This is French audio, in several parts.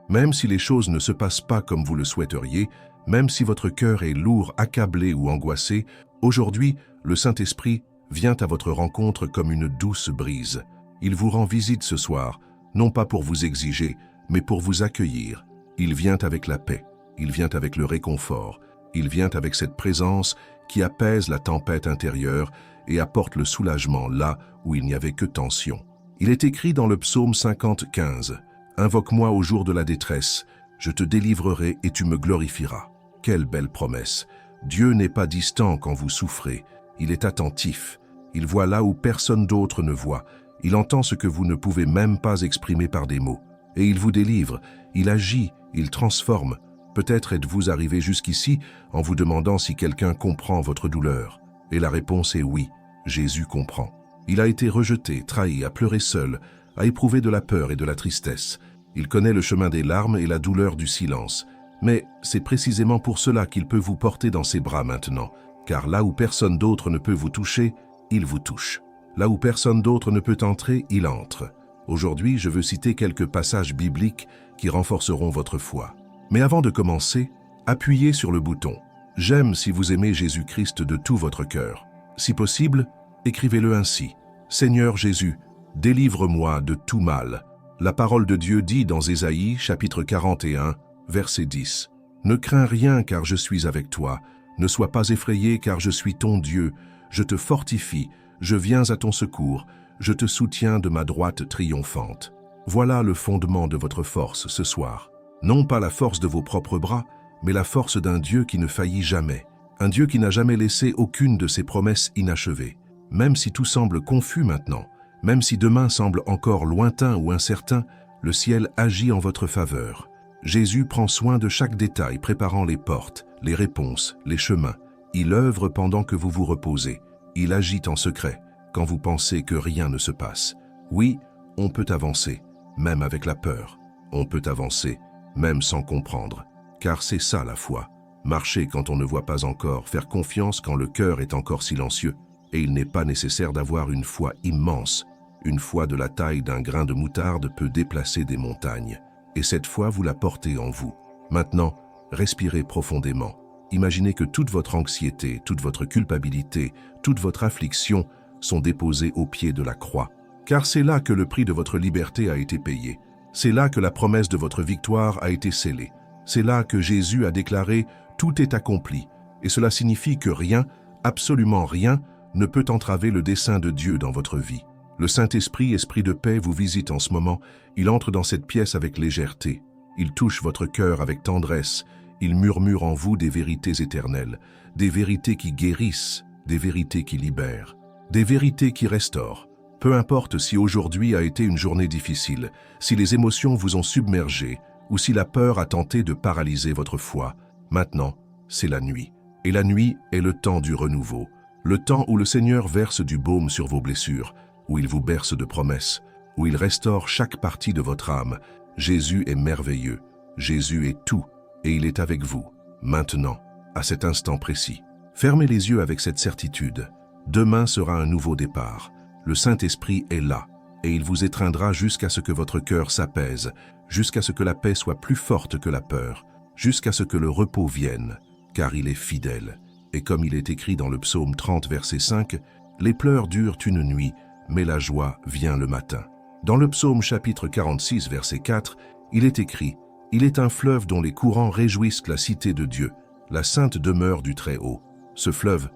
Même si les choses ne se passent pas comme vous le souhaiteriez, même si votre cœur est lourd, accablé ou angoissé, aujourd'hui, le Saint-Esprit vient à votre rencontre comme une douce brise. Il vous rend visite ce soir, non pas pour vous exiger, mais pour vous accueillir. Il vient avec la paix, il vient avec le réconfort, il vient avec cette présence qui apaise la tempête intérieure et apporte le soulagement là où il n'y avait que tension. Il est écrit dans le psaume 50:15 « Invoque-moi au jour de la détresse, je te délivrerai et tu me glorifieras. » Quelle belle promesse! Dieu n'est pas distant quand vous souffrez, il est attentif. Il voit là où personne d'autre ne voit. Il entend ce que vous ne pouvez même pas exprimer par des mots. Et il vous délivre, il agit, il transforme. Peut-être êtes-vous arrivé jusqu'ici en vous demandant si quelqu'un comprend votre douleur. Et la réponse est oui, Jésus comprend. Il a été rejeté, trahi, a pleuré seul, a éprouvé de la peur et de la tristesse. Il connaît le chemin des larmes et la douleur du silence. Mais c'est précisément pour cela qu'il peut vous porter dans ses bras maintenant. Car là où personne d'autre ne peut vous toucher, il vous touche. Là où personne d'autre ne peut entrer, il entre. Aujourd'hui, je veux citer quelques passages bibliques qui renforceront votre foi. Mais avant de commencer, appuyez sur le bouton « J'aime » si vous aimez Jésus-Christ de tout votre cœur. Si possible, écrivez-le ainsi « Seigneur Jésus, délivre-moi de tout mal ». La parole de Dieu dit dans Ésaïe, chapitre 41, verset 10 « Ne crains rien car je suis avec toi. Ne sois pas effrayé car je suis ton Dieu. Je te fortifie, je viens à ton secours. Je te soutiens de ma droite triomphante. » Voilà le fondement de votre force ce soir. Non pas la force de vos propres bras, mais la force d'un Dieu qui ne faillit jamais. Un Dieu qui n'a jamais laissé aucune de ses promesses inachevées. Même si tout semble confus maintenant, même si demain semble encore lointain ou incertain, le ciel agit en votre faveur. Jésus prend soin de chaque détail, préparant les portes, les réponses, les chemins. Il œuvre pendant que vous vous reposez. Il agit en secret, quand vous pensez que rien ne se passe. Oui, on peut avancer, même avec la peur. On peut avancer, même sans comprendre. Car c'est ça la foi. Marcher quand on ne voit pas encore, faire confiance quand le cœur est encore silencieux. Et il n'est pas nécessaire d'avoir une foi immense. Une foi de la taille d'un grain de moutarde peut déplacer des montagnes. Et cette foi, vous la portez en vous. Maintenant, respirez profondément. Imaginez que toute votre anxiété, toute votre culpabilité, toute votre affliction sont déposées au pied de la croix. Car c'est là que le prix de votre liberté a été payé. C'est là que la promesse de votre victoire a été scellée. C'est là que Jésus a déclaré « Tout est accompli ». Et cela signifie que rien, absolument rien, ne peut entraver le dessein de Dieu dans votre vie. Le Saint-Esprit, esprit de paix, vous visite en ce moment. Il entre dans cette pièce avec légèreté. Il touche votre cœur avec tendresse. Il murmure en vous des vérités éternelles, des vérités qui guérissent, des vérités qui libèrent, des vérités qui restaurent. Peu importe si aujourd'hui a été une journée difficile, si les émotions vous ont submergé, ou si la peur a tenté de paralyser votre foi, maintenant, c'est la nuit. Et la nuit est le temps du renouveau, le temps où le Seigneur verse du baume sur vos blessures, où il vous berce de promesses, où il restaure chaque partie de votre âme. Jésus est merveilleux, Jésus est tout, et il est avec vous, maintenant, à cet instant précis. Fermez les yeux avec cette certitude. Demain sera un nouveau départ. Le Saint-Esprit est là, et il vous étreindra jusqu'à ce que votre cœur s'apaise, jusqu'à ce que la paix soit plus forte que la peur, jusqu'à ce que le repos vienne, car il est fidèle. Et comme il est écrit dans le psaume 30, verset 5, « Les pleurs durent une nuit, mais la joie vient le matin. » Dans le psaume chapitre 46, verset 4, il est écrit « Il est un fleuve dont les courants réjouissent la cité de Dieu, la sainte demeure du Très-Haut. » Ce fleuve,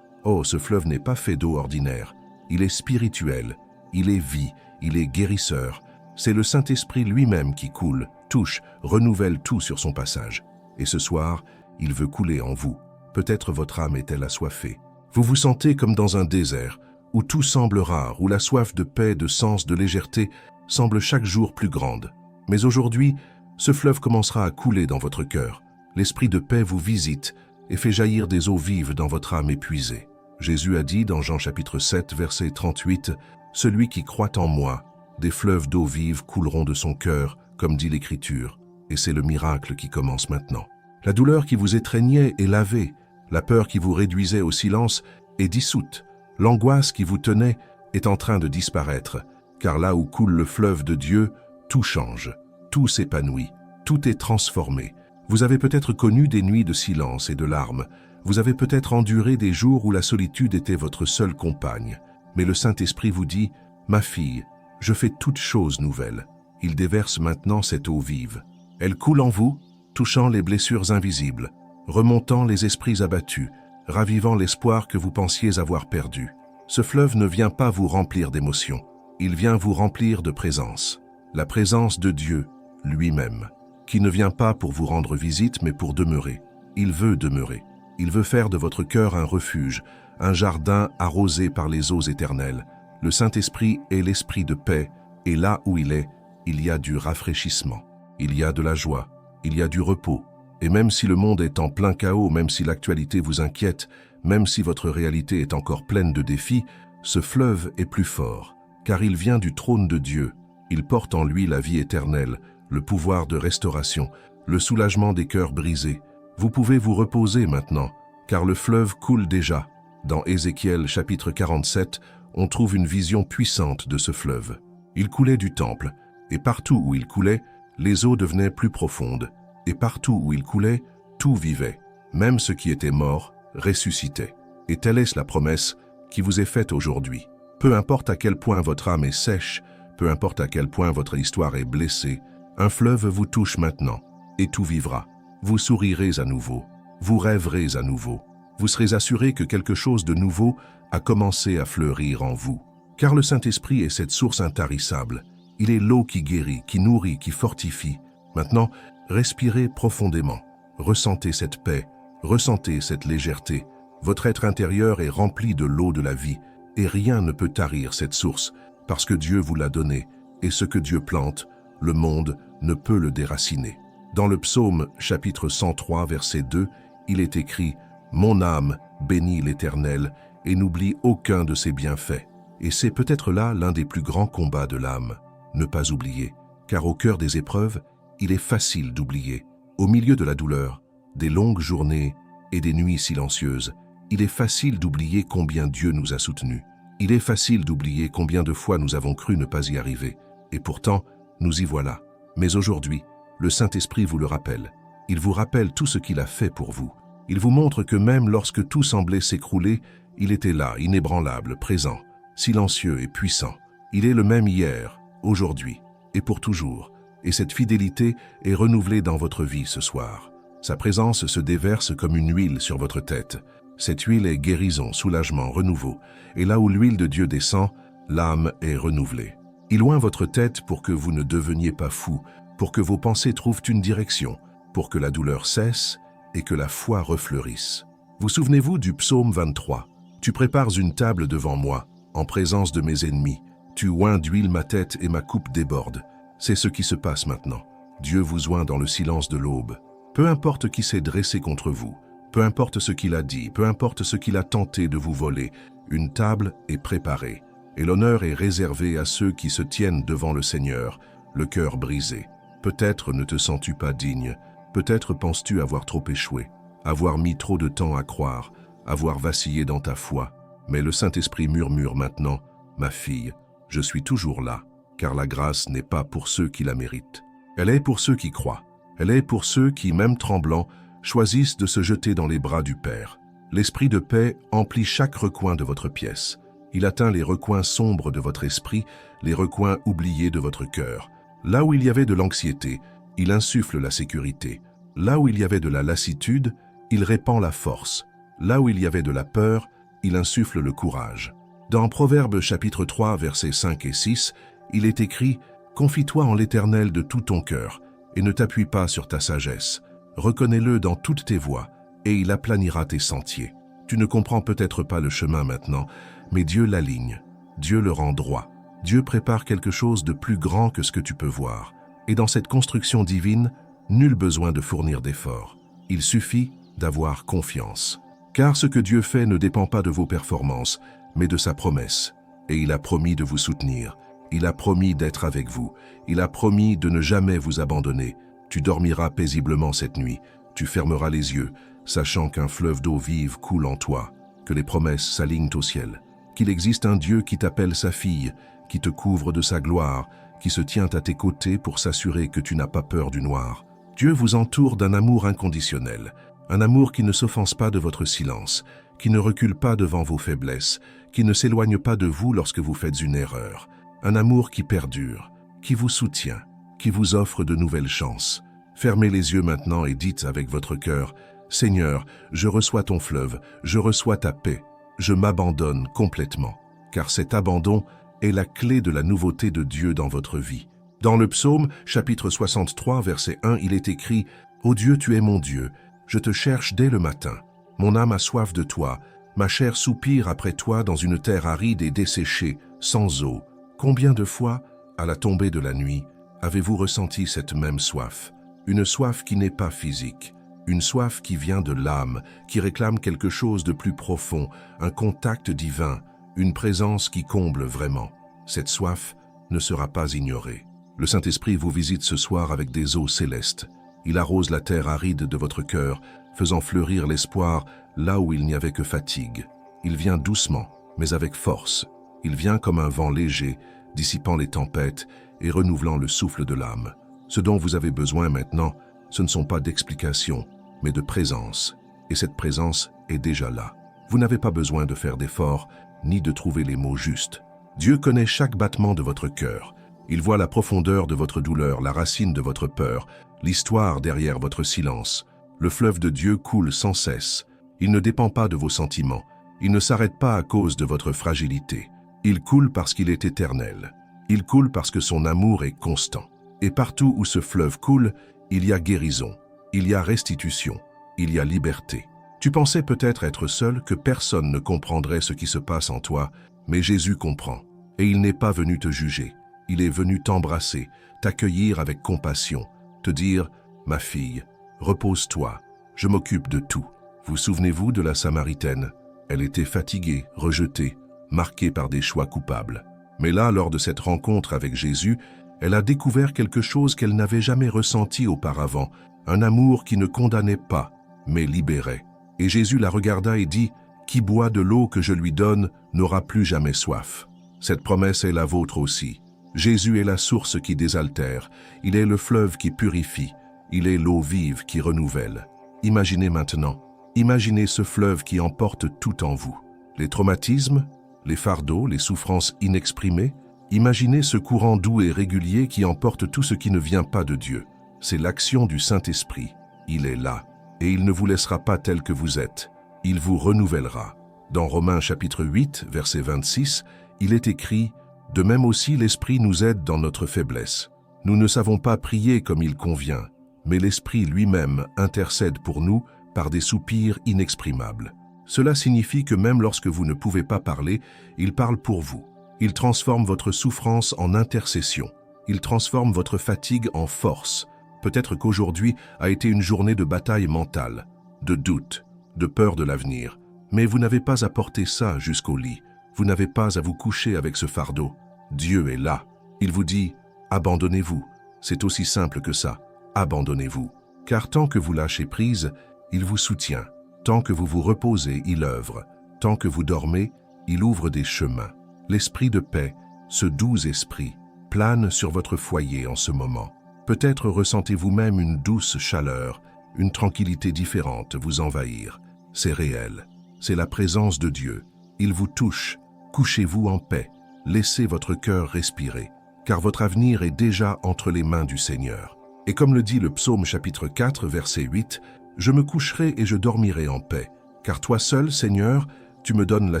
ce fleuve n'est pas fait d'eau ordinaire. Il est spirituel, il est vie, il est guérisseur. C'est le Saint-Esprit lui-même qui coule, touche, renouvelle tout sur son passage. Et ce soir, il veut couler en vous. Peut-être votre âme est-elle assoiffée. Vous vous sentez comme dans un désert, où tout semble rare, où la soif de paix, de sens, de légèreté semble chaque jour plus grande. Mais aujourd'hui, ce fleuve commencera à couler dans votre cœur. L'esprit de paix vous visite et fait jaillir des eaux vives dans votre âme épuisée. Jésus a dit dans Jean chapitre 7, verset 38, « Celui qui croit en moi, des fleuves d'eau vive couleront de son cœur, comme dit l'Écriture. » Et c'est le miracle qui commence maintenant. La douleur qui vous étreignait est lavée, la peur qui vous réduisait au silence est dissoute, l'angoisse qui vous tenait est en train de disparaître, car là où coule le fleuve de Dieu, tout change, tout s'épanouit. Tout est transformé. Vous avez peut-être connu des nuits de silence et de larmes. Vous avez peut-être enduré des jours où la solitude était votre seule compagne. Mais le Saint-Esprit vous dit, « Ma fille, je fais toutes choses nouvelles. » Il déverse maintenant cette eau vive. Elle coule en vous, touchant les blessures invisibles, remontant les esprits abattus, ravivant l'espoir que vous pensiez avoir perdu. Ce fleuve ne vient pas vous remplir d'émotions. Il vient vous remplir de présence. La présence de Dieu lui-même, qui ne vient pas pour vous rendre visite, mais pour demeurer. Il veut demeurer. Il veut faire de votre cœur un refuge, un jardin arrosé par les eaux éternelles. Le Saint-Esprit est l'esprit de paix, et là où il est, il y a du rafraîchissement. Il y a de la joie, il y a du repos. Et même si le monde est en plein chaos, même si l'actualité vous inquiète, même si votre réalité est encore pleine de défis, ce fleuve est plus fort, car il vient du trône de Dieu. Il porte en lui la vie éternelle, le pouvoir de restauration, le soulagement des cœurs brisés. Vous pouvez vous reposer maintenant, car le fleuve coule déjà. Dans Ézéchiel chapitre 47, on trouve une vision puissante de ce fleuve. Il coulait du temple, et partout où il coulait, les eaux devenaient plus profondes. Et partout où il coulait, tout vivait. Même ce qui était mort ressuscitait. Et telle est la promesse qui vous est faite aujourd'hui. Peu importe à quel point votre âme est sèche, peu importe à quel point votre histoire est blessée, un fleuve vous touche maintenant, et tout vivra. Vous sourirez à nouveau, vous rêverez à nouveau. Vous serez assuré que quelque chose de nouveau a commencé à fleurir en vous. Car le Saint-Esprit est cette source intarissable. Il est l'eau qui guérit, qui nourrit, qui fortifie. Maintenant, respirez profondément. Ressentez cette paix, ressentez cette légèreté. Votre être intérieur est rempli de l'eau de la vie, et rien ne peut tarir cette source, parce que Dieu vous l'a donnée, et ce que Dieu plante, le monde ne peut le déraciner. Dans le psaume chapitre 103, verset 2, il est écrit « Mon âme bénit l'Éternel et n'oublie aucun de ses bienfaits ». Et c'est peut-être là l'un des plus grands combats de l'âme. Ne pas oublier, car au cœur des épreuves, il est facile d'oublier. Au milieu de la douleur, des longues journées et des nuits silencieuses, il est facile d'oublier combien Dieu nous a soutenus. Il est facile d'oublier combien de fois nous avons cru ne pas y arriver. Et pourtant, nous y voilà. Mais aujourd'hui, le Saint-Esprit vous le rappelle. Il vous rappelle tout ce qu'il a fait pour vous. Il vous montre que même lorsque tout semblait s'écrouler, il était là, inébranlable, présent, silencieux et puissant. Il est le même hier, aujourd'hui et pour toujours. Et cette fidélité est renouvelée dans votre vie ce soir. Sa présence se déverse comme une huile sur votre tête. Cette huile est guérison, soulagement, renouveau. Et là où l'huile de Dieu descend, l'âme est renouvelée. Il oint votre tête pour que vous ne deveniez pas fou, pour que vos pensées trouvent une direction, pour que la douleur cesse et que la foi refleurisse. Vous souvenez-vous du psaume 23 ? « Tu prépares une table devant moi, en présence de mes ennemis. Tu oins d'huile ma tête et ma coupe déborde. » C'est ce qui se passe maintenant. Dieu vous oint dans le silence de l'aube. Peu importe qui s'est dressé contre vous, peu importe ce qu'il a dit, peu importe ce qu'il a tenté de vous voler, une table est préparée. Et l'honneur est réservé à ceux qui se tiennent devant le Seigneur, le cœur brisé. Peut-être ne te sens-tu pas digne, peut-être penses-tu avoir trop échoué, avoir mis trop de temps à croire, avoir vacillé dans ta foi. Mais le Saint-Esprit murmure maintenant, « Ma fille, je suis toujours là, car la grâce n'est pas pour ceux qui la méritent. Elle est pour ceux qui croient. Elle est pour ceux qui, même tremblants, choisissent de se jeter dans les bras du Père. L'Esprit de paix emplit chaque recoin de votre pièce. Il atteint les recoins sombres de votre esprit, les recoins oubliés de votre cœur. Là où il y avait de l'anxiété, il insuffle la sécurité. Là où il y avait de la lassitude, il répand la force. Là où il y avait de la peur, il insuffle le courage. Dans Proverbes chapitre 3, versets 5 et 6, il est écrit « Confie-toi en l'Éternel de tout ton cœur, et ne t'appuie pas sur ta sagesse. Reconnais-le dans toutes tes voies, et il aplanira tes sentiers. » Tu ne comprends peut-être pas le chemin maintenant, mais Dieu l'aligne. Dieu le rend droit. Dieu prépare quelque chose de plus grand que ce que tu peux voir. Et dans cette construction divine, nul besoin de fournir d'efforts. Il suffit d'avoir confiance. Car ce que Dieu fait ne dépend pas de vos performances, mais de sa promesse. Et il a promis de vous soutenir. Il a promis d'être avec vous. Il a promis de ne jamais vous abandonner. Tu dormiras paisiblement cette nuit. Tu fermeras les yeux, sachant qu'un fleuve d'eau vive coule en toi, que les promesses s'alignent au ciel, qu'il existe un Dieu qui t'appelle sa fille, qui te couvre de sa gloire, qui se tient à tes côtés pour s'assurer que tu n'as pas peur du noir. Dieu vous entoure d'un amour inconditionnel, un amour qui ne s'offense pas de votre silence, qui ne recule pas devant vos faiblesses, qui ne s'éloigne pas de vous lorsque vous faites une erreur. Un amour qui perdure, qui vous soutient, qui vous offre de nouvelles chances. Fermez les yeux maintenant et dites avec votre cœur, « Seigneur, je reçois ton fleuve, je reçois ta paix, je m'abandonne complètement. » Car cet abandon est la clé de la nouveauté de Dieu dans votre vie. Dans le psaume, chapitre 63, verset 1, il est écrit « Ô Dieu, tu es mon Dieu, je te cherche dès le matin. Mon âme a soif de toi, ma chair soupire après toi dans une terre aride et desséchée, sans eau. Combien de fois, à la tombée de la nuit, avez-vous ressenti cette même soif? Une soif qui n'est pas physique, une soif qui vient de l'âme, qui réclame quelque chose de plus profond, un contact divin, une présence qui comble vraiment. Cette soif ne sera pas ignorée. Le Saint-Esprit vous visite ce soir avec des eaux célestes. Il arrose la terre aride de votre cœur, faisant fleurir l'espoir là où il n'y avait que fatigue. Il vient doucement, mais avec force. Il vient comme un vent léger, dissipant les tempêtes et renouvelant le souffle de l'âme. Ce dont vous avez besoin maintenant, ce ne sont pas d'explications, mais de présence. Et cette présence est déjà là. Vous n'avez pas besoin de faire d'efforts, ni de trouver les mots justes. Dieu connaît chaque battement de votre cœur. Il voit la profondeur de votre douleur, la racine de votre peur, l'histoire derrière votre silence. Le fleuve de Dieu coule sans cesse. Il ne dépend pas de vos sentiments. Il ne s'arrête pas à cause de votre fragilité. Il coule parce qu'il est éternel. Il coule parce que son amour est constant. Et partout où ce fleuve coule, il y a guérison, il y a restitution, il y a liberté. Tu pensais peut-être être seul, que personne ne comprendrait ce qui se passe en toi, mais Jésus comprend. Et il n'est pas venu te juger. Il est venu t'embrasser, t'accueillir avec compassion, te dire « Ma fille, repose-toi, je m'occupe de tout. » Vous souvenez-vous de la Samaritaine? Elle était fatiguée, rejetée, marquée par des choix coupables. Mais là, lors de cette rencontre avec Jésus, elle a découvert quelque chose qu'elle n'avait jamais ressenti auparavant, un amour qui ne condamnait pas, mais libérait. Et Jésus la regarda et dit « Qui boit de l'eau que je lui donne n'aura plus jamais soif. » Cette promesse est la vôtre aussi. Jésus est la source qui désaltère, il est le fleuve qui purifie, il est l'eau vive qui renouvelle. Imaginez maintenant, imaginez ce fleuve qui emporte tout en vous. Les traumatismes, les fardeaux, les souffrances inexprimées. Imaginez ce courant doux et régulier qui emporte tout ce qui ne vient pas de Dieu. C'est l'action du Saint-Esprit. Il est là, et il ne vous laissera pas tel que vous êtes. Il vous renouvellera. Dans Romains chapitre 8, verset 26, il est écrit « De même aussi l'Esprit nous aide dans notre faiblesse. Nous ne savons pas prier comme il convient, mais l'Esprit lui-même intercède pour nous par des soupirs inexprimables. » Cela signifie que même lorsque vous ne pouvez pas parler, il parle pour vous. Il transforme votre souffrance en intercession. Il transforme votre fatigue en force. Peut-être qu'aujourd'hui a été une journée de bataille mentale, de doute, de peur de l'avenir. Mais vous n'avez pas à porter ça jusqu'au lit. Vous n'avez pas à vous coucher avec ce fardeau. Dieu est là. Il vous dit « Abandonnez-vous ». C'est aussi simple que ça. Abandonnez-vous. Car tant que vous lâchez prise, il vous soutient. Tant que vous vous reposez, il œuvre. Tant que vous dormez, il ouvre des chemins. L'esprit de paix, ce doux esprit, plane sur votre foyer en ce moment. Peut-être ressentez-vous même une douce chaleur, une tranquillité différente vous envahir. C'est réel. C'est la présence de Dieu. Il vous touche. Couchez-vous en paix. Laissez votre cœur respirer, car votre avenir est déjà entre les mains du Seigneur. Et comme le dit le psaume chapitre 4, verset 8, « Je me coucherai et je dormirai en paix, car toi seul, Seigneur, tu me donnes la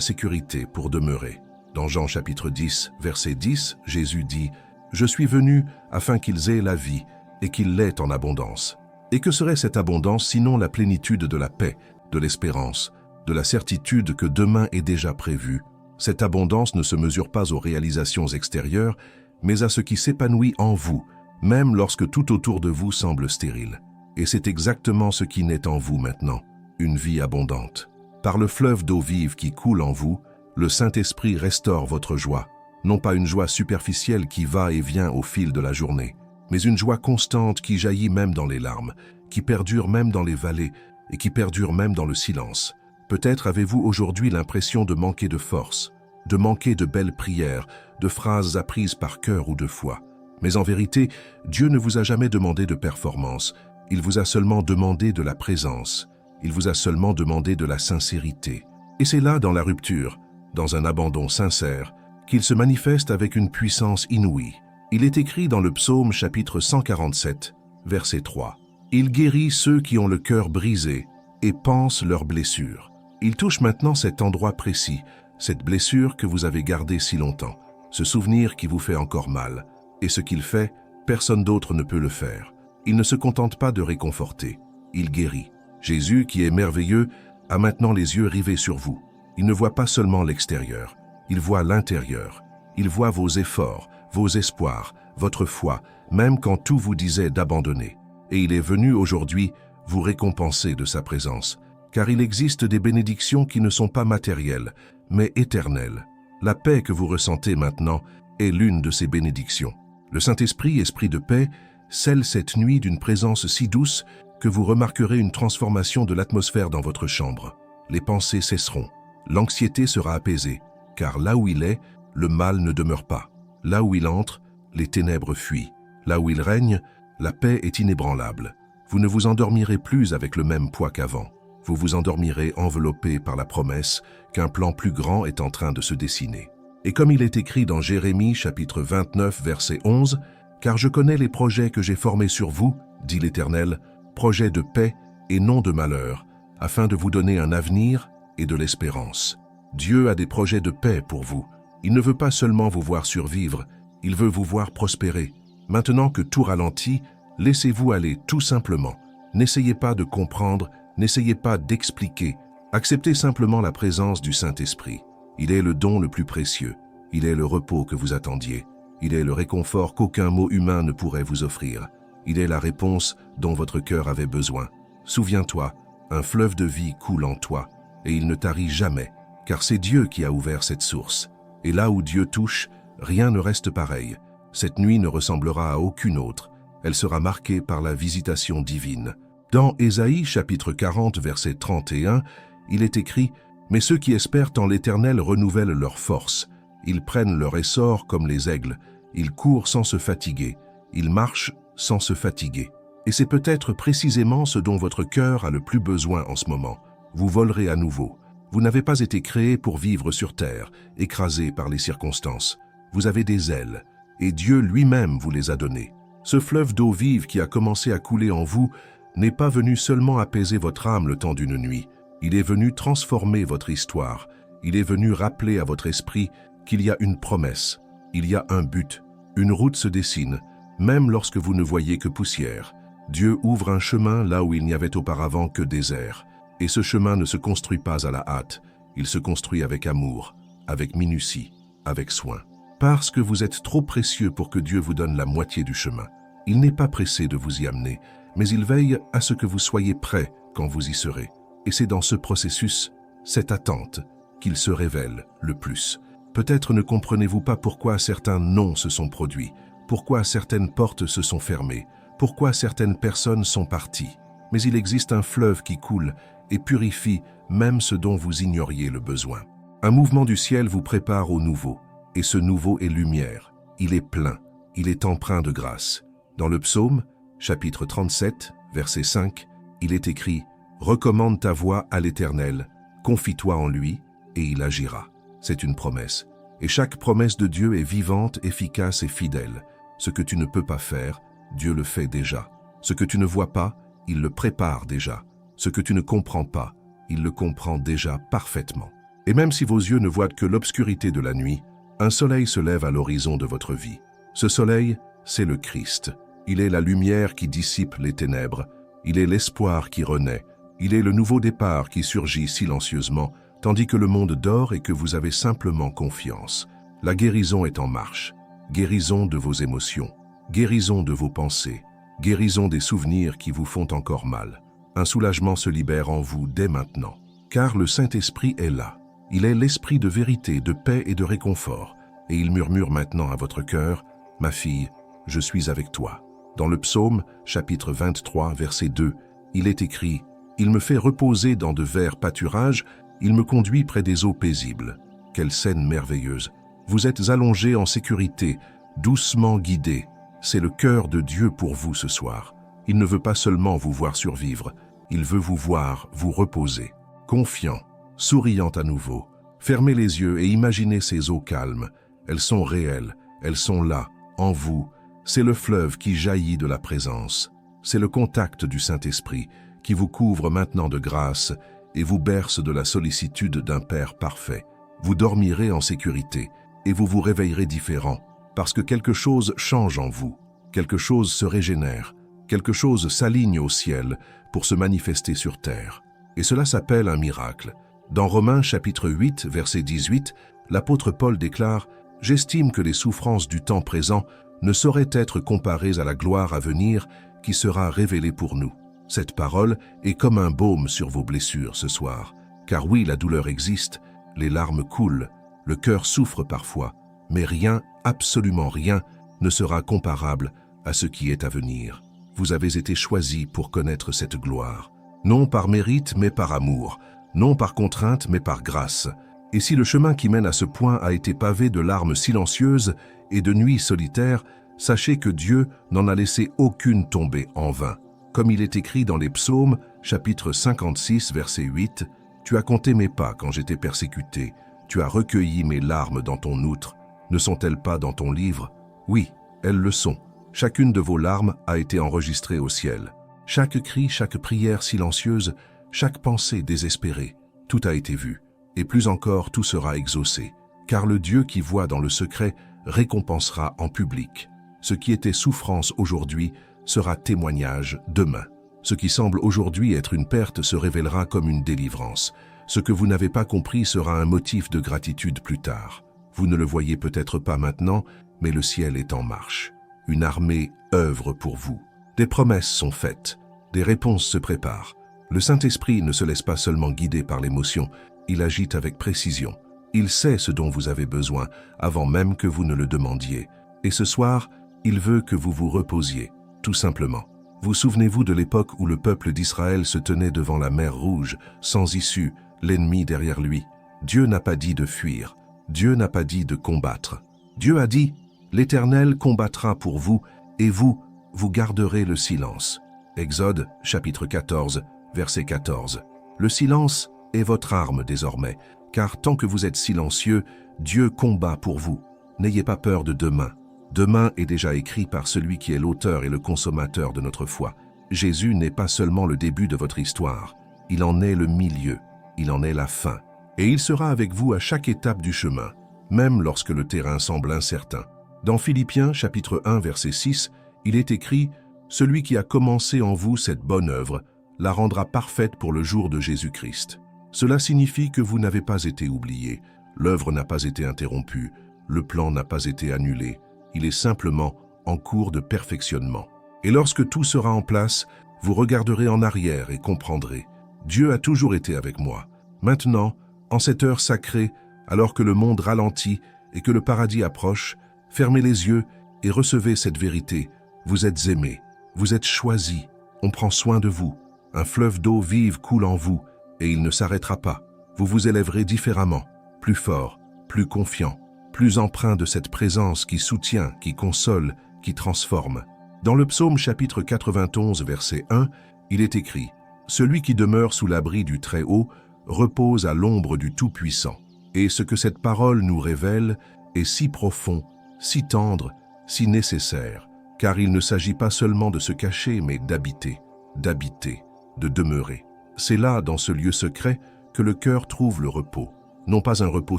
sécurité pour demeurer. » Dans Jean chapitre 10, verset 10, Jésus dit « Je suis venu afin qu'ils aient la vie et qu'ils l'aient en abondance. » Et que serait cette abondance sinon la plénitude de la paix, de l'espérance, de la certitude que demain est déjà prévu? Cette abondance ne se mesure pas aux réalisations extérieures, mais à ce qui s'épanouit en vous, même lorsque tout autour de vous semble stérile. Et c'est exactement ce qui naît en vous maintenant, une vie abondante. Par le fleuve d'eau vive qui coule en vous, le Saint-Esprit restaure votre joie, non pas une joie superficielle qui va et vient au fil de la journée, mais une joie constante qui jaillit même dans les larmes, qui perdure même dans les vallées et qui perdure même dans le silence. Peut-être avez-vous aujourd'hui l'impression de manquer de force, de manquer de belles prières, de phrases apprises par cœur ou de foi. Mais en vérité, Dieu ne vous a jamais demandé de performance, Il vous a seulement demandé de la présence. Il vous a seulement demandé de la sincérité. Et c'est là, dans la rupture, dans un abandon sincère, qu'il se manifeste avec une puissance inouïe. Il est écrit dans le psaume chapitre 147, verset 3. « Il guérit ceux qui ont le cœur brisé et pansent leurs blessures. » Il touche maintenant cet endroit précis, cette blessure que vous avez gardée si longtemps, ce souvenir qui vous fait encore mal. Et ce qu'il fait, personne d'autre ne peut le faire. Il ne se contente pas de réconforter, il guérit. Jésus, qui est merveilleux, a maintenant les yeux rivés sur vous. Il ne voit pas seulement l'extérieur, il voit l'intérieur. Il voit vos efforts, vos espoirs, votre foi, même quand tout vous disait d'abandonner. Et il est venu aujourd'hui vous récompenser de sa présence, car il existe des bénédictions qui ne sont pas matérielles, mais éternelles. La paix que vous ressentez maintenant est l'une de ces bénédictions. Le Saint-Esprit, esprit de paix, scelle cette nuit d'une présence si douce que vous remarquerez une transformation de l'atmosphère dans votre chambre. Les pensées cesseront, l'anxiété sera apaisée, car là où il est, le mal ne demeure pas. Là où il entre, les ténèbres fuient. Là où il règne, la paix est inébranlable. Vous ne vous endormirez plus avec le même poids qu'avant. Vous vous endormirez enveloppé par la promesse qu'un plan plus grand est en train de se dessiner. Et comme il est écrit dans Jérémie chapitre 29 verset 11, « Car je connais les projets que j'ai formés sur vous, dit l'Éternel, projets de paix et non de malheur, afin de vous donner un avenir et de l'espérance. » Dieu a des projets de paix pour vous. Il ne veut pas seulement vous voir survivre, il veut vous voir prospérer. Maintenant que tout ralentit, laissez-vous aller tout simplement. N'essayez pas de comprendre, n'essayez pas d'expliquer. Acceptez simplement la présence du Saint-Esprit. Il est le don le plus précieux. Il est le repos que vous attendiez. Il est le réconfort qu'aucun mot humain ne pourrait vous offrir. Il est la réponse dont votre cœur avait besoin. Souviens-toi, un fleuve de vie coule en toi, et il ne tarit jamais, car c'est Dieu qui a ouvert cette source. Et là où Dieu touche, rien ne reste pareil. Cette nuit ne ressemblera à aucune autre. Elle sera marquée par la visitation divine. Dans Ésaïe chapitre 40 verset 31, il est écrit « Mais ceux qui espèrent en l'Éternel renouvellent leur force. Ils prennent leur essor comme les aigles. Ils courent sans se fatiguer. Ils marchent sans se fatiguer. » Et c'est peut-être précisément ce dont votre cœur a le plus besoin en ce moment. Vous volerez à nouveau. Vous n'avez pas été créé pour vivre sur terre, écrasé par les circonstances. Vous avez des ailes, et Dieu lui-même vous les a données. Ce fleuve d'eau vive qui a commencé à couler en vous n'est pas venu seulement apaiser votre âme le temps d'une nuit. Il est venu transformer votre histoire. Il est venu rappeler à votre esprit qu'il y a une promesse, il y a un but. Une route se dessine, même lorsque vous ne voyez que poussière. Dieu ouvre un chemin là où il n'y avait auparavant que désert. Et ce chemin ne se construit pas à la hâte, il se construit avec amour, avec minutie, avec soin. Parce que vous êtes trop précieux pour que Dieu vous donne la moitié du chemin. Il n'est pas pressé de vous y amener, mais il veille à ce que vous soyez prêts quand vous y serez. Et c'est dans ce processus, cette attente, qu'il se révèle le plus. Peut-être ne comprenez-vous pas pourquoi certains non se sont produits, pourquoi certaines portes se sont fermées, pourquoi certaines personnes sont parties. Mais il existe un fleuve qui coule et purifie même ce dont vous ignoriez le besoin. Un mouvement du ciel vous prépare au nouveau, et ce nouveau est lumière. Il est plein, il est empreint de grâce. Dans le psaume, chapitre 37, verset 5, il est écrit « Recommande ta voie à l'Éternel, confie-toi en lui, et il agira. » C'est une promesse. Et chaque promesse de Dieu est vivante, efficace et fidèle. Ce que tu ne peux pas faire, Dieu le fait déjà. Ce que tu ne vois pas, il le prépare déjà. Ce que tu ne comprends pas, il le comprend déjà parfaitement. Et même si vos yeux ne voient que l'obscurité de la nuit, un soleil se lève à l'horizon de votre vie. Ce soleil, c'est le Christ. Il est la lumière qui dissipe les ténèbres. Il est l'espoir qui renaît. Il est le nouveau départ qui surgit silencieusement, tandis que le monde dort et que vous avez simplement confiance. La guérison est en marche. Guérison de vos émotions. Guérison de vos pensées. Guérison des souvenirs qui vous font encore mal. Un soulagement se libère en vous dès maintenant, car le Saint-Esprit est là. Il est l'esprit de vérité, de paix et de réconfort, et il murmure maintenant à votre cœur, « Ma fille, je suis avec toi. » Dans le psaume, chapitre 23, verset 2, il est écrit, « Il me fait reposer dans de verts pâturages, il me conduit près des eaux paisibles. » Quelle scène merveilleuse! Vous êtes allongé en sécurité, doucement guidé. C'est le cœur de Dieu pour vous ce soir. Il ne veut pas seulement vous voir survivre, il veut vous voir vous reposer. Confiant, souriant à nouveau. Fermez les yeux et imaginez ces eaux calmes. Elles sont réelles, elles sont là, en vous. C'est le fleuve qui jaillit de la présence. C'est le contact du Saint-Esprit qui vous couvre maintenant de grâce et vous berce de la sollicitude d'un Père parfait. Vous dormirez en sécurité et vous vous réveillerez différent parce que quelque chose change en vous, quelque chose se régénère, quelque chose s'aligne au ciel pour se manifester sur terre. Et cela s'appelle un miracle. Dans Romains chapitre 8, verset 18, l'apôtre Paul déclare « J'estime que les souffrances du temps présent ne sauraient être comparées à la gloire à venir qui sera révélée pour nous. » Cette parole est comme un baume sur vos blessures ce soir. Car oui, la douleur existe, les larmes coulent, le cœur souffre parfois, mais rien, absolument rien, ne sera comparable à ce qui est à venir. Vous avez été choisis pour connaître cette gloire. Non par mérite, mais par amour. Non par contrainte, mais par grâce. Et si le chemin qui mène à ce point a été pavé de larmes silencieuses et de nuits solitaires, sachez que Dieu n'en a laissé aucune tomber en vain. Comme il est écrit dans les Psaumes, chapitre 56, verset 8, « Tu as compté mes pas quand j'étais persécuté. Tu as recueilli mes larmes dans ton outre. Ne sont-elles pas dans ton livre? Oui, elles le sont. Chacune de vos larmes a été enregistrée au ciel. Chaque cri, chaque prière silencieuse, chaque pensée désespérée, tout a été vu. Et plus encore, tout sera exaucé. Car le Dieu qui voit dans le secret récompensera en public. Ce qui était souffrance aujourd'hui sera témoignage demain. Ce qui semble aujourd'hui être une perte se révélera comme une délivrance. Ce que vous n'avez pas compris sera un motif de gratitude plus tard. Vous ne le voyez peut-être pas maintenant, mais le ciel est en marche. Une armée œuvre pour vous. Des promesses sont faites, des réponses se préparent. Le Saint-Esprit ne se laisse pas seulement guider par l'émotion, il agit avec précision. Il sait ce dont vous avez besoin avant même que vous ne le demandiez. Et ce soir, il veut que vous vous reposiez, tout simplement. Vous souvenez-vous de l'époque où le peuple d'Israël se tenait devant la mer Rouge, sans issue, l'ennemi derrière lui? Dieu n'a pas dit de fuir, Dieu n'a pas dit de combattre. Dieu a dit « L'Éternel combattra pour vous, et vous, vous garderez le silence. » Exode, chapitre 14, verset 14. Le silence est votre arme désormais, car tant que vous êtes silencieux, Dieu combat pour vous. N'ayez pas peur de demain. Demain est déjà écrit par celui qui est l'auteur et le consommateur de notre foi. Jésus n'est pas seulement le début de votre histoire, il en est le milieu, il en est la fin. Et il sera avec vous à chaque étape du chemin, même lorsque le terrain semble incertain. Dans Philippiens chapitre 1 verset 6, il est écrit « Celui qui a commencé en vous cette bonne œuvre la rendra parfaite pour le jour de Jésus-Christ. » Cela signifie que vous n'avez pas été oublié, l'œuvre n'a pas été interrompue, le plan n'a pas été annulé. Il est simplement en cours de perfectionnement. Et lorsque tout sera en place, vous regarderez en arrière et comprendrez. Dieu a toujours été avec moi. Maintenant, en cette heure sacrée, alors que le monde ralentit et que le paradis approche, fermez les yeux et recevez cette vérité. Vous êtes aimés, vous êtes choisis, on prend soin de vous. Un fleuve d'eau vive coule en vous et il ne s'arrêtera pas. Vous vous élèverez différemment, plus fort, plus confiant, plus empreint de cette présence qui soutient, qui console, qui transforme. Dans le psaume chapitre 91, verset 1, il est écrit « Celui qui demeure sous l'abri du Très-Haut repose à l'ombre du Tout-Puissant. » Et ce que cette parole nous révèle est si profond, si tendre, si nécessaire, car il ne s'agit pas seulement de se cacher, mais d'habiter, de demeurer. C'est là, dans ce lieu secret, que le cœur trouve le repos. Non pas un repos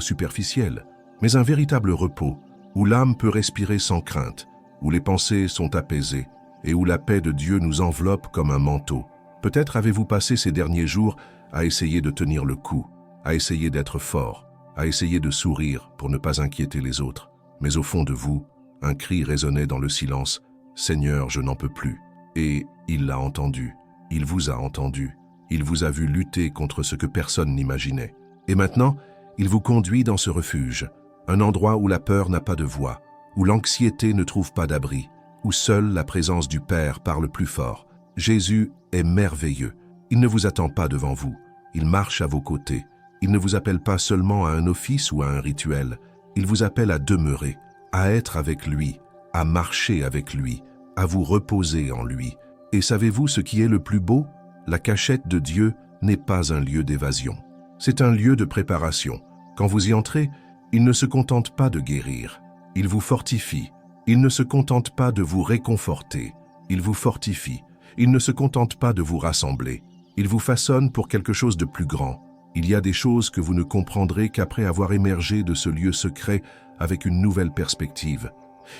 superficiel, mais un véritable repos, où l'âme peut respirer sans crainte, où les pensées sont apaisées, et où la paix de Dieu nous enveloppe comme un manteau. Peut-être avez-vous passé ces derniers jours à essayer de tenir le coup, à essayer d'être fort, à essayer de sourire pour ne pas inquiéter les autres. Mais au fond de vous, un cri résonnait dans le silence « Seigneur, je n'en peux plus ». Et il l'a entendu, il vous a entendu, il vous a vu lutter contre ce que personne n'imaginait. Et maintenant, il vous conduit dans ce refuge, un endroit où la peur n'a pas de voix, où l'anxiété ne trouve pas d'abri, où seule la présence du Père parle plus fort. Jésus est merveilleux. Il ne vous attend pas devant vous, il marche à vos côtés. Il ne vous appelle pas seulement à un office ou à un rituel, il vous appelle à demeurer, à être avec lui, à marcher avec lui, à vous reposer en lui. Et savez-vous ce qui est le plus beau? La cachette de Dieu n'est pas un lieu d'évasion. C'est un lieu de préparation. Quand vous y entrez, il ne se contente pas de guérir. Il vous fortifie. Il ne se contente pas de vous réconforter. Il vous fortifie. Il ne se contente pas de vous rassembler. Il vous façonne pour quelque chose de plus grand. Il y a des choses que vous ne comprendrez qu'après avoir émergé de ce lieu secret avec une nouvelle perspective.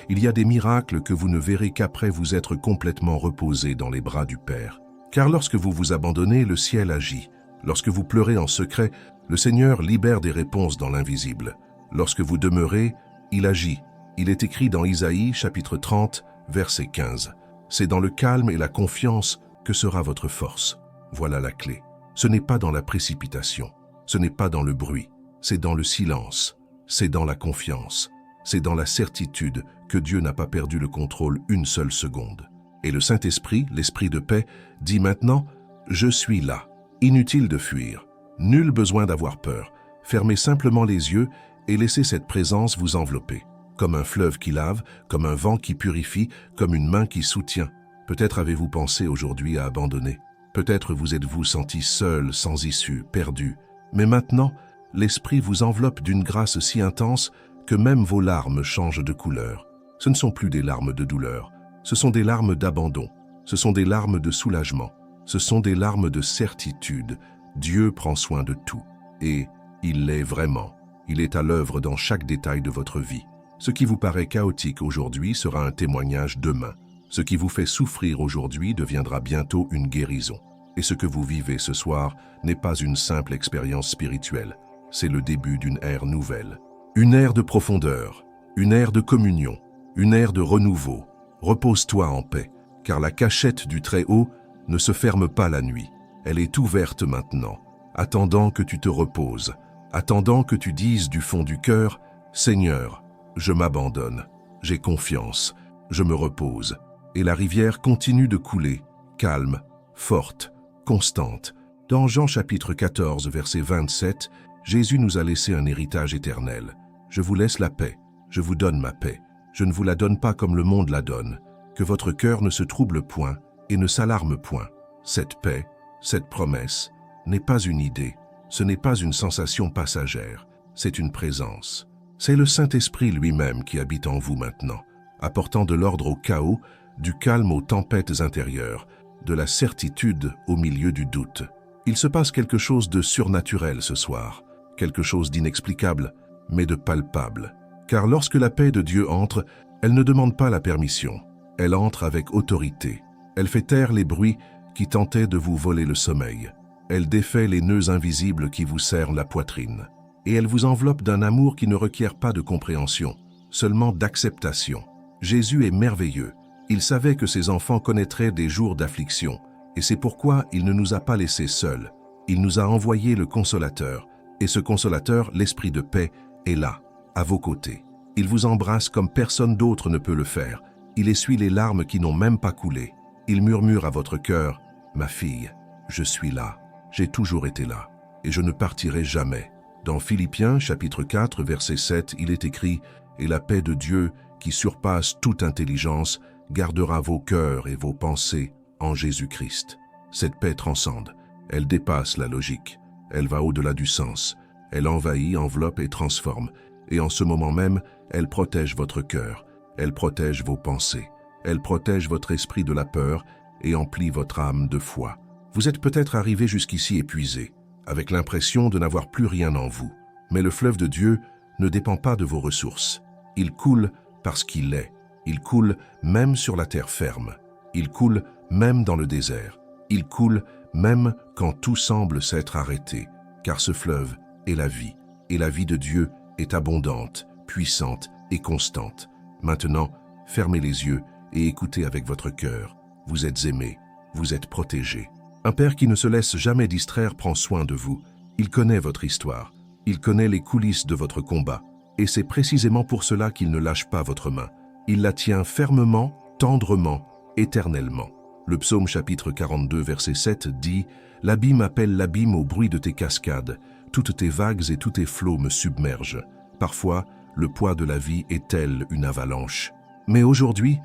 Il y a des miracles que vous ne verrez qu'après vous être complètement reposé dans les bras du Père. Car lorsque vous vous abandonnez, le ciel agit. Lorsque vous pleurez en secret, le Seigneur libère des réponses dans l'invisible. Lorsque vous demeurez, il agit. Il est écrit dans Isaïe, chapitre 30, verset 15. C'est dans le calme et la confiance que sera votre force. Voilà la clé. Ce n'est pas dans la précipitation. Ce n'est pas dans le bruit. C'est dans le silence. C'est dans la confiance. C'est dans la certitude que Dieu n'a pas perdu le contrôle une seule seconde. Et le Saint-Esprit, l'Esprit de paix, dit maintenant « Je suis là ». Inutile de fuir. Nul besoin d'avoir peur. Fermez simplement les yeux et laissez cette présence vous envelopper. Comme un fleuve qui lave, comme un vent qui purifie, comme une main qui soutient. Peut-être avez-vous pensé aujourd'hui à abandonner. Peut-être vous êtes-vous senti seul, sans issue, perdu. Mais maintenant, l'Esprit vous enveloppe d'une grâce si intense que même vos larmes changent de couleur. Ce ne sont plus des larmes de douleur. Ce sont des larmes d'abandon. Ce sont des larmes de soulagement. Ce sont des larmes de certitude. Dieu prend soin de tout. Et il l'est vraiment. Il est à l'œuvre dans chaque détail de votre vie. Ce qui vous paraît chaotique aujourd'hui sera un témoignage demain. Ce qui vous fait souffrir aujourd'hui deviendra bientôt une guérison. Et ce que vous vivez ce soir n'est pas une simple expérience spirituelle. C'est le début d'une ère nouvelle. Une ère de profondeur, une ère de communion, une ère de renouveau. Repose-toi en paix, car la cachette du Très-Haut ne se ferme pas la nuit. Elle est ouverte maintenant, attendant que tu te reposes, attendant que tu dises du fond du cœur « Seigneur, je m'abandonne, j'ai confiance, je me repose ». Et la rivière continue de couler, calme, forte, constante. Dans Jean chapitre 14, verset 27, Jésus nous a laissé un héritage éternel. « Je vous laisse la paix, je vous donne ma paix. Je ne vous la donne pas comme le monde la donne. Que votre cœur ne se trouble point et ne s'alarme point. » Cette paix, cette promesse, n'est pas une idée, ce n'est pas une sensation passagère, c'est une présence. C'est le Saint-Esprit lui-même qui habite en vous maintenant, apportant de l'ordre au chaos, du calme aux tempêtes intérieures, de la certitude au milieu du doute. Il se passe quelque chose de surnaturel ce soir, quelque chose d'inexplicable, mais de palpable. Car lorsque la paix de Dieu entre, elle ne demande pas la permission, elle entre avec autorité. Elle fait taire les bruits qui tentaient de vous voler le sommeil. Elle défait les nœuds invisibles qui vous serrent la poitrine. Et elle vous enveloppe d'un amour qui ne requiert pas de compréhension, seulement d'acceptation. Jésus est merveilleux. Il savait que ses enfants connaîtraient des jours d'affliction, et c'est pourquoi il ne nous a pas laissés seuls. Il nous a envoyé le Consolateur, et ce Consolateur, l'Esprit de paix, est là, à vos côtés. Il vous embrasse comme personne d'autre ne peut le faire. Il essuie les larmes qui n'ont même pas coulé. Il murmure à votre cœur, « Ma fille, je suis là, j'ai toujours été là, et je ne partirai jamais. » Dans Philippiens, chapitre 4, verset 7, il est écrit « Et la paix de Dieu, qui surpasse toute intelligence, gardera vos cœurs et vos pensées en Jésus-Christ. » Cette paix transcende, elle dépasse la logique, elle va au-delà du sens, elle envahit, enveloppe et transforme, et en ce moment même, elle protège votre cœur, elle protège vos pensées, elle protège votre esprit de la peur et emplit votre âme de foi. Vous êtes peut-être arrivé jusqu'ici épuisé, avec l'impression de n'avoir plus rien en vous. Mais le fleuve de Dieu ne dépend pas de vos ressources. Il coule parce qu'il est. Il coule même sur la terre ferme. Il coule même dans le désert. Il coule même quand tout semble s'être arrêté. Car ce fleuve est la vie. Et la vie de Dieu est abondante, puissante et constante. Maintenant, fermez les yeux et écoutez avec votre cœur. Vous êtes aimé, vous êtes protégé. Un père qui ne se laisse jamais distraire prend soin de vous. Il connaît votre histoire. Il connaît les coulisses de votre combat. Et c'est précisément pour cela qu'il ne lâche pas votre main. Il la tient fermement, tendrement, éternellement. Le psaume chapitre 42, verset 7 dit « L'abîme appelle l'abîme au bruit de tes cascades. Toutes tes vagues et tous tes flots me submergent. Parfois, le poids de la vie est tel une avalanche. Mais aujourd'hui,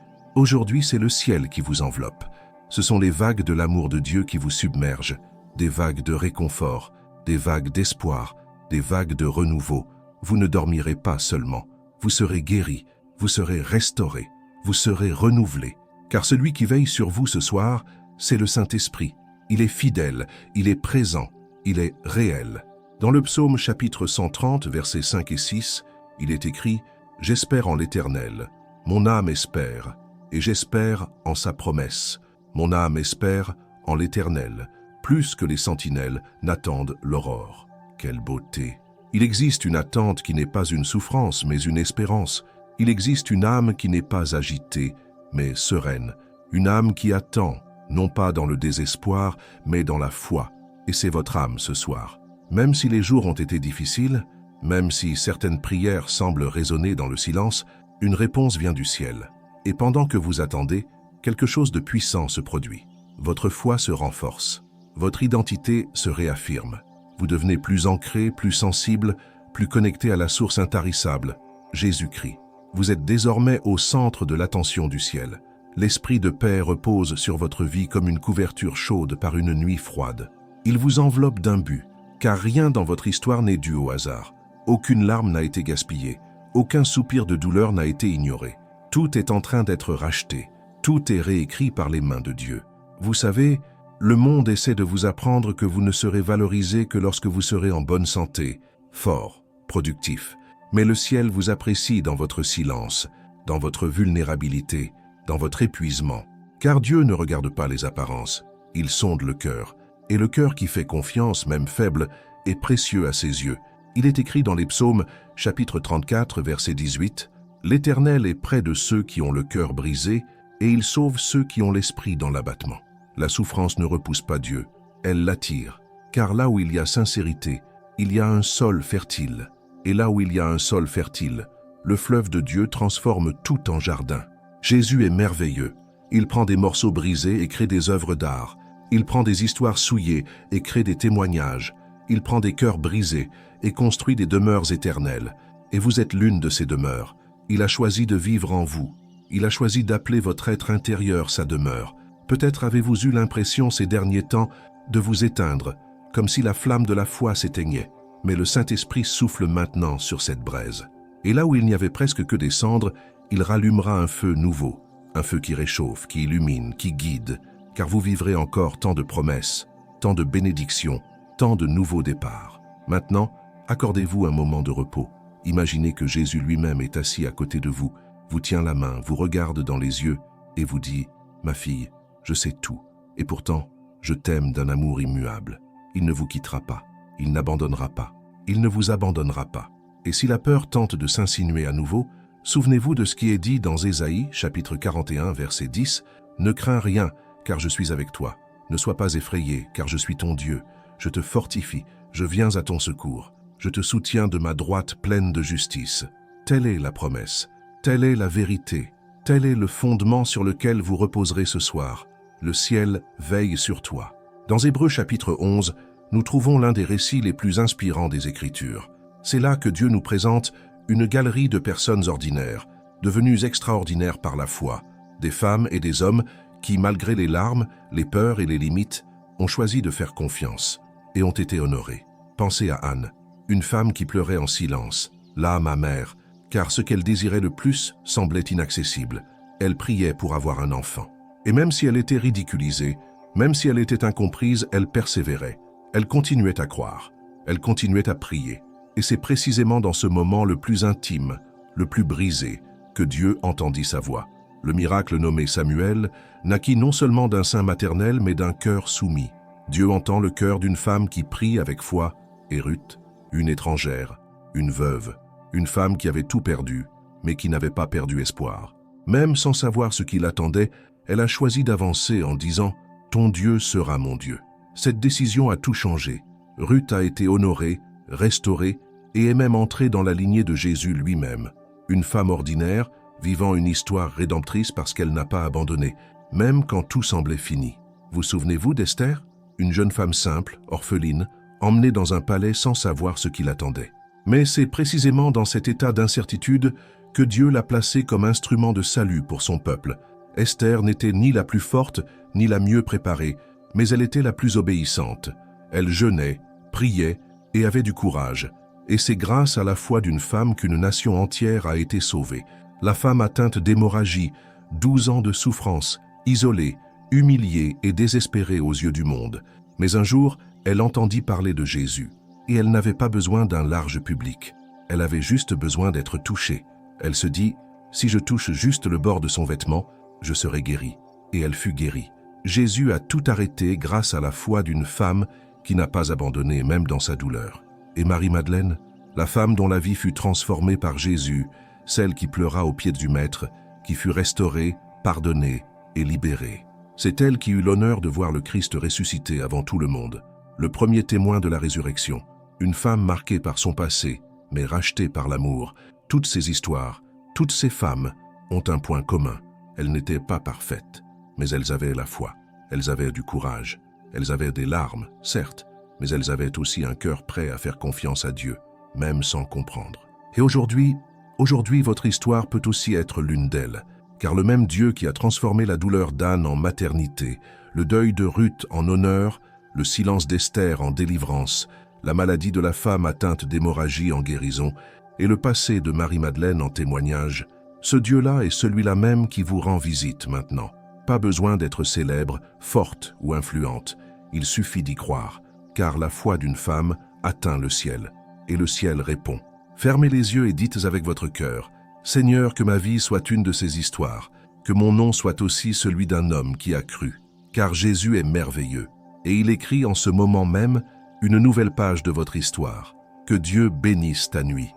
c'est le ciel qui vous enveloppe. Ce sont les vagues de l'amour de Dieu qui vous submergent, des vagues de réconfort, des vagues d'espoir, des vagues de renouveau. Vous ne dormirez pas seulement, vous serez guéris, vous serez restaurés, vous serez renouvelés. Car celui qui veille sur vous ce soir, c'est le Saint-Esprit. Il est fidèle, il est présent, il est réel. Dans le psaume chapitre 130, versets 5 et 6, il est écrit « J'espère en l'Éternel, mon âme espère, et j'espère en sa promesse. Mon âme espère en l'Éternel, plus que les sentinelles n'attendent l'aurore. » Quelle beauté! Il existe une attente qui n'est pas une souffrance, mais une espérance. Il existe une âme qui n'est pas agitée, mais sereine. Une âme qui attend, non pas dans le désespoir, mais dans la foi. Et c'est votre âme ce soir. Même si les jours ont été difficiles, même si certaines prières semblent résonner dans le silence, une réponse vient du ciel. Et pendant que vous attendez, quelque chose de puissant se produit. Votre foi se renforce. Votre identité se réaffirme. Vous devenez plus ancré, plus sensible, plus connecté à la source intarissable, Jésus-Christ. Vous êtes désormais au centre de l'attention du ciel. L'esprit de paix repose sur votre vie comme une couverture chaude par une nuit froide. Il vous enveloppe d'un but, car rien dans votre histoire n'est dû au hasard. Aucune larme n'a été gaspillée, aucun soupir de douleur n'a été ignoré. Tout est en train d'être racheté, tout est réécrit par les mains de Dieu. Vous savez, le monde essaie de vous apprendre que vous ne serez valorisé que lorsque vous serez en bonne santé, fort, productif. Mais le ciel vous apprécie dans votre silence, dans votre vulnérabilité, dans votre épuisement. Car Dieu ne regarde pas les apparences, il sonde le cœur. Et le cœur qui fait confiance, même faible, est précieux à ses yeux. Il est écrit dans les psaumes, chapitre 34, verset 18, « L'Éternel est près de ceux qui ont le cœur brisé, et il sauve ceux qui ont l'esprit dans l'abattement. » La souffrance ne repousse pas Dieu, elle l'attire, car là où il y a sincérité, il y a un sol fertile. Et là où il y a un sol fertile, le fleuve de Dieu transforme tout en jardin. Jésus est merveilleux. Il prend des morceaux brisés et crée des œuvres d'art. Il prend des histoires souillées et crée des témoignages. Il prend des cœurs brisés et construit des demeures éternelles. Et vous êtes l'une de ces demeures. Il a choisi de vivre en vous. Il a choisi d'appeler votre être intérieur sa demeure. Peut-être avez-vous eu l'impression ces derniers temps de vous éteindre, comme si la flamme de la foi s'éteignait. Mais le Saint-Esprit souffle maintenant sur cette braise. Et là où il n'y avait presque que des cendres, il rallumera un feu nouveau, un feu qui réchauffe, qui illumine, qui guide, car vous vivrez encore tant de promesses, tant de bénédictions, tant de nouveaux départs. Maintenant, accordez-vous un moment de repos. Imaginez que Jésus lui-même est assis à côté de vous, vous tient la main, vous regarde dans les yeux et vous dit « Ma fille, je sais tout, et pourtant, je t'aime d'un amour immuable. Il ne vous quittera pas, il n'abandonnera pas, il ne vous abandonnera pas. » Et si la peur tente de s'insinuer à nouveau, souvenez-vous de ce qui est dit dans Ésaïe, chapitre 41, verset 10, « Ne crains rien, car je suis avec toi. Ne sois pas effrayé, car je suis ton Dieu. Je te fortifie, je viens à ton secours. Je te soutiens de ma droite pleine de justice. » Telle est la promesse, telle est la vérité, tel est le fondement sur lequel vous reposerez ce soir. Le ciel veille sur toi. Dans Hébreux chapitre 11, nous trouvons l'un des récits les plus inspirants des Écritures. C'est là que Dieu nous présente une galerie de personnes ordinaires, devenues extraordinaires par la foi, des femmes et des hommes qui, malgré les larmes, les peurs et les limites, ont choisi de faire confiance et ont été honorés. Pensez à Anne, une femme qui pleurait en silence, l'âme amère, car ce qu'elle désirait le plus semblait inaccessible. Elle priait pour avoir un enfant. Et même si elle était ridiculisée, même si elle était incomprise, elle persévérait. Elle continuait à croire, elle continuait à prier. Et c'est précisément dans ce moment le plus intime, le plus brisé, que Dieu entendit sa voix. Le miracle nommé Samuel naquit non seulement d'un sein maternel, mais d'un cœur soumis. Dieu entend le cœur d'une femme qui prie avec foi, et Ruth, une étrangère, une veuve, une femme qui avait tout perdu, mais qui n'avait pas perdu espoir. Même sans savoir ce qui l'attendait, elle a choisi d'avancer en disant « Ton Dieu sera mon Dieu ». Cette décision a tout changé. Ruth a été honorée, restaurée et est même entrée dans la lignée de Jésus lui-même. Une femme ordinaire, vivant une histoire rédemptrice parce qu'elle n'a pas abandonné, même quand tout semblait fini. Vous souvenez-vous d'Esther? Une jeune femme simple, orpheline, emmenée dans un palais sans savoir ce qui l'attendait. Mais c'est précisément dans cet état d'incertitude que Dieu l'a placée comme instrument de salut pour son peuple. Esther n'était ni la plus forte, ni la mieux préparée, mais elle était la plus obéissante. Elle jeûnait, priait et avait du courage. Et c'est grâce à la foi d'une femme qu'une nation entière a été sauvée. La femme atteinte d'hémorragie, 12 ans de souffrance, isolée, humiliée et désespérée aux yeux du monde. Mais un jour, elle entendit parler de Jésus. Et elle n'avait pas besoin d'un large public. Elle avait juste besoin d'être touchée. Elle se dit, si je touche juste le bord de son vêtement, je serai guérie. Et elle fut guérie. Jésus a tout arrêté grâce à la foi d'une femme qui n'a pas abandonné même dans sa douleur. Et Marie-Madeleine, la femme dont la vie fut transformée par Jésus, celle qui pleura aux pieds du Maître, qui fut restaurée, pardonnée et libérée. C'est elle qui eut l'honneur de voir le Christ ressuscité avant tout le monde, le premier témoin de la résurrection. Une femme marquée par son passé, mais rachetée par l'amour. Toutes ces histoires, toutes ces femmes ont un point commun. Elles n'étaient pas parfaites, mais elles avaient la foi. Elles avaient du courage. Elles avaient des larmes, certes, mais elles avaient aussi un cœur prêt à faire confiance à Dieu, même sans comprendre. Et aujourd'hui, votre histoire peut aussi être l'une d'elles, car le même Dieu qui a transformé la douleur d'Anne en maternité, le deuil de Ruth en honneur, le silence d'Esther en délivrance, la maladie de la femme atteinte d'hémorragie en guérison, et le passé de Marie-Madeleine en témoignage, ce Dieu-là est celui-là même qui vous rend visite maintenant. Pas besoin d'être célèbre, forte ou influente, il suffit d'y croire, car la foi d'une femme atteint le ciel, et le ciel répond. Fermez les yeux et dites avec votre cœur, « Seigneur, que ma vie soit une de ces histoires, que mon nom soit aussi celui d'un homme qui a cru, car Jésus est merveilleux. » Et il écrit en ce moment même une nouvelle page de votre histoire. Que Dieu bénisse ta nuit.